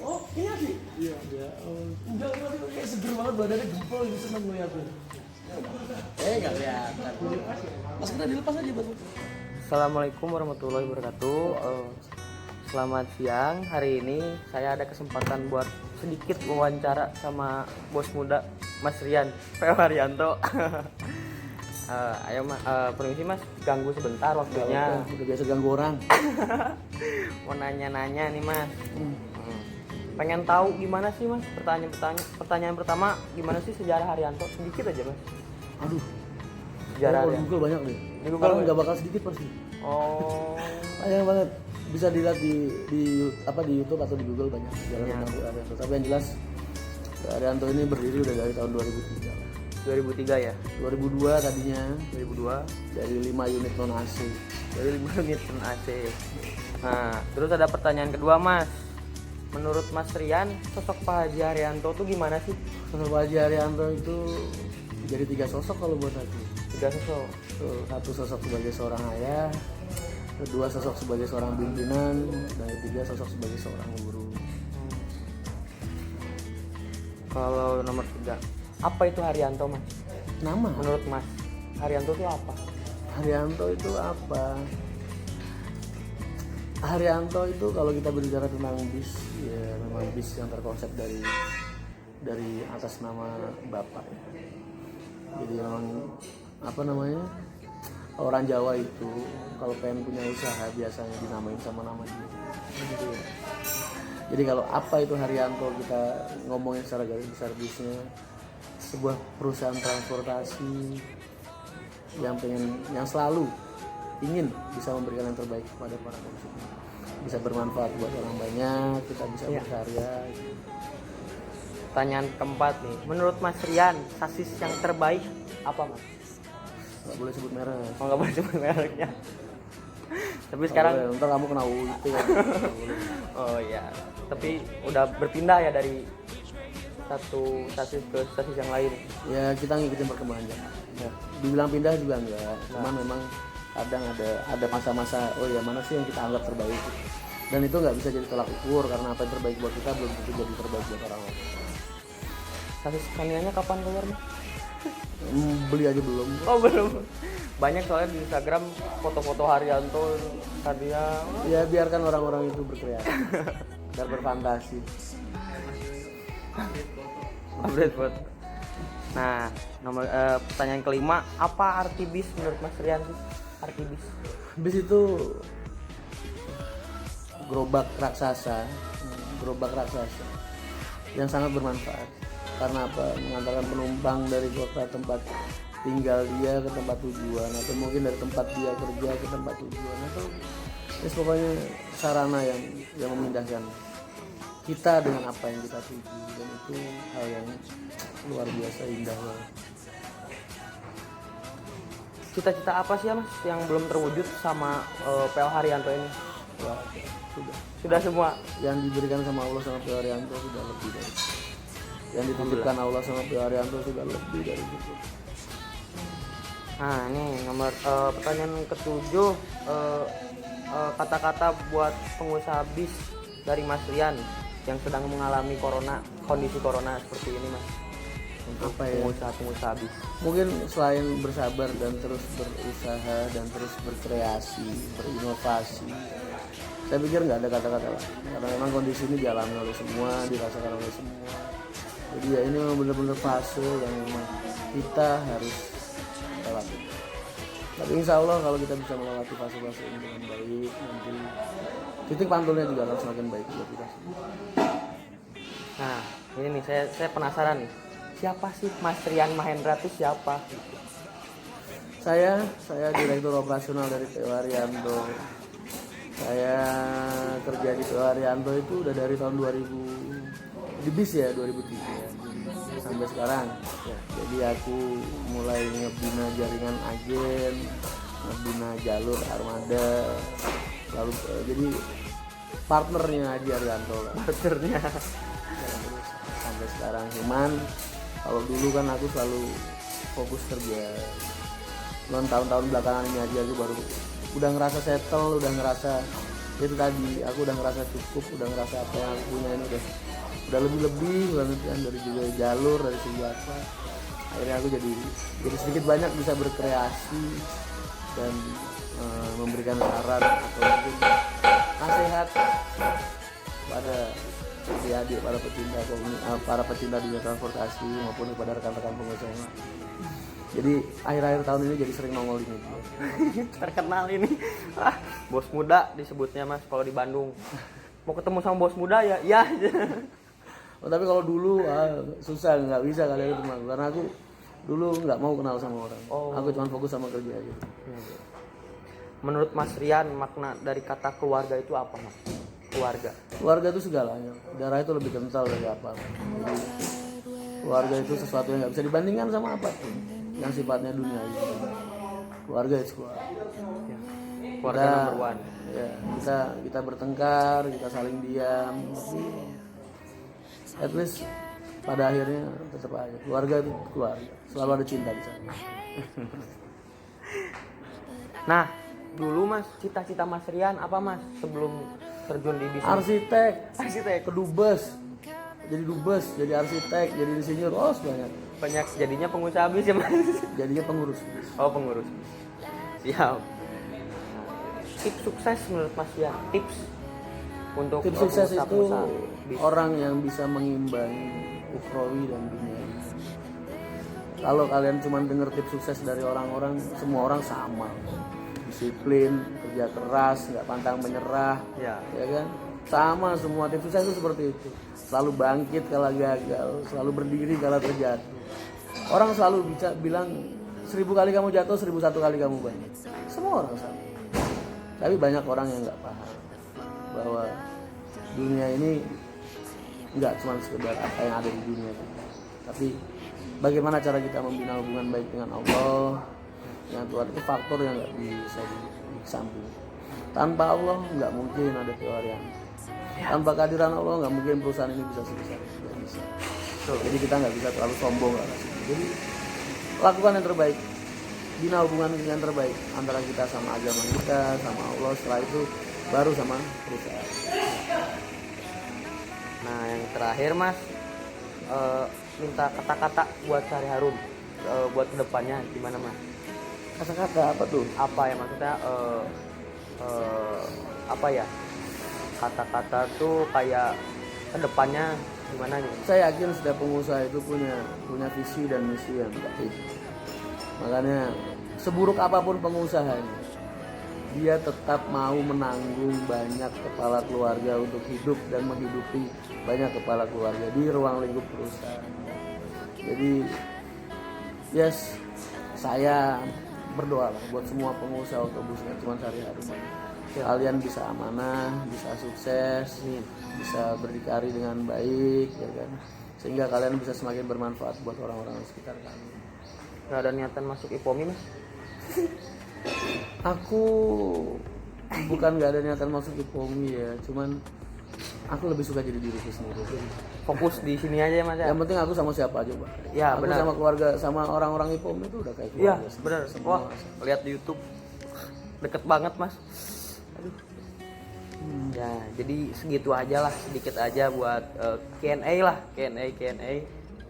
Oh, ini Adi? Iya, ya. Enggak, kayak seger banget badannya gempol gitu, seneng ngeliatnya. Enggak kelihatan. Mas kita dilepas aja Bang. Assalamualaikum warahmatullahi wabarakatuh. Selamat siang. Hari ini saya ada kesempatan buat sedikit wawancara sama bos muda Mas Rian P.O. Haryanto. Ayo Mas, permisi Mas, ganggu sebentar waktunya. Udah biasa ganggu orang. Mau nanya-nanya nih Mas. Pengen tahu gimana sih Mas? Pertanyaan pertama, gimana sih sejarah Haryanto? Sedikit aja Mas. Aduh. Sejarah Di Haryanto. Google banyak nih. Di Google Sekarang banyak? nggak bakal sedikit pasti. Oh. Banyak banget. Bisa dilihat di YouTube atau di Google banyak sejarah Ya. tentang Haryanto. Tapi yang jelas Haryanto ini berdiri udah dari tahun 2003. 2003 ya? 2002 tadinya 2002 dari 5 unit non AC. dari 5 unit AC. Nah, terus ada pertanyaan kedua Mas. Menurut Mas Rian, sosok Pak Haji Haryanto tuh gimana sih? Sosok Pak Haji Haryanto itu jadi 3 sosok kalau buat aku. 3 sosok. Satu sosok sebagai seorang ayah, kedua sosok sebagai seorang pimpinan, dan ketiga sosok sebagai seorang guru. Kalau nomor 3, apa itu Haryanto Mas? Nama Menurut Mas, Haryanto itu apa? Haryanto itu apa? Haryanto itu kalau kita berbicara tentang bis, ya memang bis yang terkonsep dari atas nama bapak ya. Jadi memang apa namanya, orang Jawa itu kalau pengen punya usaha biasanya dinamain sama nama dia. Gitu ya. Jadi kalau apa itu Haryanto, kita ngomongin secara garis besar bisnya, sebuah perusahaan transportasi yang selalu ingin bisa memberikan yang terbaik kepada para konsumen, bisa bermanfaat buat orang banyak, kita bisa berkarya. Pertanyaan keempat nih, menurut Mas Rian, sasis yang terbaik apa Mas? Nggak boleh sebut merek. Oh, nggak boleh sebut mereknya. Tapi sekarang, ntar kamu kena UIT ya. oh iya, tapi udah berpindah ya dari satu sasis ke sasis yang lain. Ya kita ngikutin perkembangan zaman. Ya, dibilang pindah juga enggak, cuman memang kadang ada masa-masa oh ya mana sih yang kita anggap terbaik, dan itu nggak bisa jadi tolak ukur karena apa yang terbaik buat kita belum tentu jadi terbaik buat orang lain. Sasis Scania-nya kapan keluar Mas? Beli aja belum. Oh belum. Banyak soalnya di Instagram foto-foto Haryanto Scania. Ya biarkan orang-orang itu berkreasi dan berfantasi. Update buat. Nah, pertanyaan kelima, apa arti bis menurut Mas Rian sih? Arti bis. Bis itu gerobak raksasa yang sangat bermanfaat. Karena apa? Mengantarkan penumpang dari kota tempat tinggal dia ke tempat tujuan, atau mungkin dari tempat dia kerja ke tempat tujuan, atau pokoknya sarana yang memindahkan kita dengan apa yang kita tuju, dan itu hal yang luar biasa indah banget. Cita-cita apa sih ya Mas yang belum terwujud sama P.O. Haryanto ini? Wah, Sudah semua. yang diberikan sama Allah sama P.O. Haryanto sudah lebih dari, yang dititipkan Allah sama P.O. Haryanto sudah lebih dari cukup. Nah, ini nomor pertanyaan ketujuh, kata-kata buat pengusaha bis dari Mas Rian yang sedang mengalami kondisi corona seperti ini Mas, untuk Apa ya? pengusaha bis. Mungkin selain bersabar dan terus berusaha dan terus berkreasi, berinovasi, saya pikir nggak ada kata-kata lah, karena memang kondisi ini dialami oleh semua, dirasakan oleh semua. Jadi ya ini memang benar-benar fase yang memang kita harus lewati. Tapi insya Allah kalau kita bisa melewati fase-fase ini dengan baik, nanti titik pantulnya juga akan semakin baik buat kita semua. Nah, ini nih saya penasaran nih. Siapa sih Mas Rian Mahendra itu siapa? Saya direktur operasional dari P.O. Haryanto. Saya kerja di P.O. Haryanto itu udah dari tahun 2000 di bis ya, 2003 sampai sekarang. Ya, jadi aku mulai ngebina jaringan agen, ngebina jalur armada, lalu jadi partnernya Haji Haryanto lah. Partnernya. Sampai sekarang, cuman kalau dulu kan aku selalu fokus kerja. Cuman tahun-tahun belakangan ini aja aku baru udah ngerasa settle, udah ngerasa itu tadi aku udah ngerasa cukup, udah ngerasa apa yang aku punya ini udah lebih banget kan, dari juga jalur, dari segi apa, akhirnya aku jadi sedikit banyak bisa berkreasi dan memberikan saran atau mungkin nasihat pada adik-adik, para pecinta dunia transportasi maupun kepada rekan-rekan pengusaha. Jadi akhir-akhir tahun ini jadi sering nongol di media. Terkenal ini. Bos muda disebutnya Mas kalau di Bandung. Mau ketemu sama bos muda ya? Ya. Oh, tapi kalau dulu susah, nggak bisa kalian ketemu aku karena aku dulu nggak mau kenal sama orang. Aku cuma fokus sama kerja aja. Menurut Mas Rian, makna dari kata keluarga itu apa, Mas? Keluarga itu segalanya. Darah itu lebih kental dari apa. Jadi keluarga itu sesuatu yang nggak bisa dibandingkan sama apapun yang sifatnya dunia ini. Keluarga itu keluarga. Keluarga nomor one. Ya, kita bertengkar, kita saling diam, tapi at least pada akhirnya tetap aja keluarga itu keluarga. Selalu ada cinta di sana. Nah, dulu Mas, cita-cita Mas Rian apa Mas sebelum terjun di bisnis? Arsitek, kedubes. Jadi dubes, jadi arsitek, jadi insinyur, banyak. Jadinya pengusaha bis ya Mas? Jadinya pengurus. Oh, pengurus. Siap. Tips sukses menurut Mas Rian, tips untuk tips sukses itu bis. Orang yang bisa mengimbangi ukhrawi dan dunia. Kalau kalian cuma dengar tips sukses dari orang-orang, semua orang sama. Disiplin, kerja keras, nggak pantang menyerah, ya kan? Sama semua tips sukses itu seperti itu. Selalu bangkit kalau gagal, selalu berdiri kalau terjatuh. Orang selalu bilang 1000 kali kamu jatuh, 1001 kali kamu bangkit. Semua orang sama. Tapi banyak orang yang nggak paham bahwa dunia ini nggak cuma sekedar apa yang ada di dunia kita, tapi bagaimana cara kita membina hubungan baik dengan Allah, yang Tuhan. Itu faktor yang nggak bisa disamping. Tanpa Allah nggak mungkin ada pelarian. Tanpa kehadiran Allah nggak mungkin perusahaan ini bisa sebesar ini. Nggak bisa. Jadi kita nggak bisa terlalu sombong lah. Jadi lakukan yang terbaik, bina hubungan yang terbaik antara kita sama agama kita, sama Allah. Setelah itu baru sama perusahaan. Nah, yang terakhir Mas, minta kata-kata buat Sari Harum, buat kedepannya gimana Mas? Kata-kata apa tuh? Apa ya maksudnya? Apa ya? Kata-kata tuh kayak kedepannya gimana nih? Saya yakin setiap pengusaha itu punya visi dan misi yang baik. Makanya seburuk apapun pengusahanya, dia tetap mau menanggung banyak kepala keluarga untuk hidup dan menghidupi banyak kepala keluarga di ruang lingkup perusahaan. Jadi saya berdoa lah buat semua pengusaha otobus, nggak cuma Sari Harum. Kalian bisa amanah, bisa sukses, bisa berdikari dengan baik, ya kan? Sehingga kalian bisa semakin bermanfaat buat orang-orang di sekitar kalian. Gak ada niatan masuk IPOMI Mas? Aku bukan gak ada niatan masuk IPOMI ya, cuman aku lebih suka jadi diriku sendiri. Fokus di sini aja ya Mas ya? Yang penting aku sama siapa aja, Pak. Ya, aku benar. sama keluarga, sama orang-orang IPOMI itu udah kayak Iya, keluarga. benar. Wah, lihat di YouTube deket banget Mas. Aduh. Ya, jadi segitu aja lah, sedikit aja buat Q&A lah, Q&A.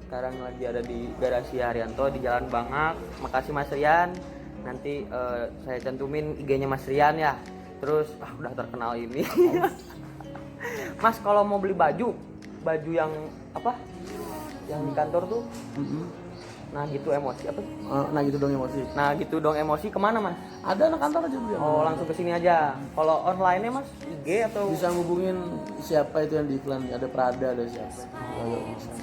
Sekarang lagi ada di Garasi Haryanto di Jalan Bangak. Makasih Mas Rian. Nanti saya cantumin IG-nya Mas Rian ya. Terus udah terkenal ini. Mas kalau mau beli baju yang apa? Yang di kantor tuh. Nah gitu emosi apa? Nah gitu dong emosi. Nah gitu dong emosi kemana Mas? Ada anak kantor aja beli. Oh langsung ke sini aja. Kalau online-nya Mas IG atau? Bisa ngubungin siapa itu yang di iklan, ada Prada, ada siapa. Bisa.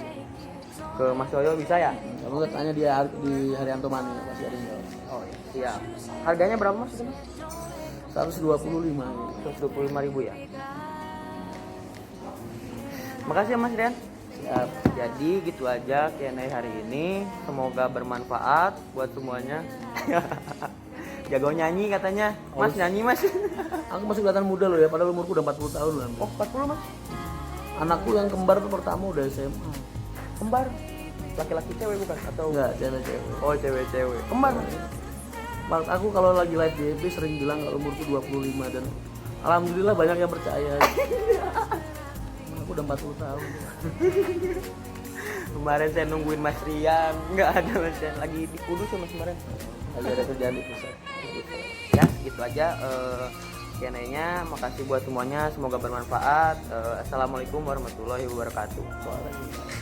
Ke Mas Yoyo bisa ya? Kamu tanya di Haryanto Mani pasti ada yang jawab. Oh iya. Siap. Harganya berapa Mas itu Mas? 125 gitu. 125.000 ya. Makasih ya Mas Rian. Siap. Jadi gitu aja Q&A hari ini. Semoga bermanfaat buat semuanya. Jago nyanyi katanya. Mas nyanyi Mas. Aku masih kelihatan muda loh ya, padahal umurku udah 40 tahun lah. Oh 40 Mas. Anakku yang kembar tuh pertama udah SMA. Kembar? Laki-laki cewek bukan? Atau? Enggak, cewek-cewek. Oh cewek-cewek. Kembar? Aku kalau lagi live di FB sering bilang kalau umurku 25 dan Alhamdulillah banyak yang percaya. Aku udah 40 tahun. Kemarin saya nungguin Mas Rian, nggak ada Mas Rian, lagi di Kudus ya Mas kemarin. Lagi ada kerjaan di pusat. Ya gitu aja Q&A-nya. Makasih buat semuanya, semoga bermanfaat. Assalamualaikum warahmatullahi wabarakatuh. Waalaikumsalam.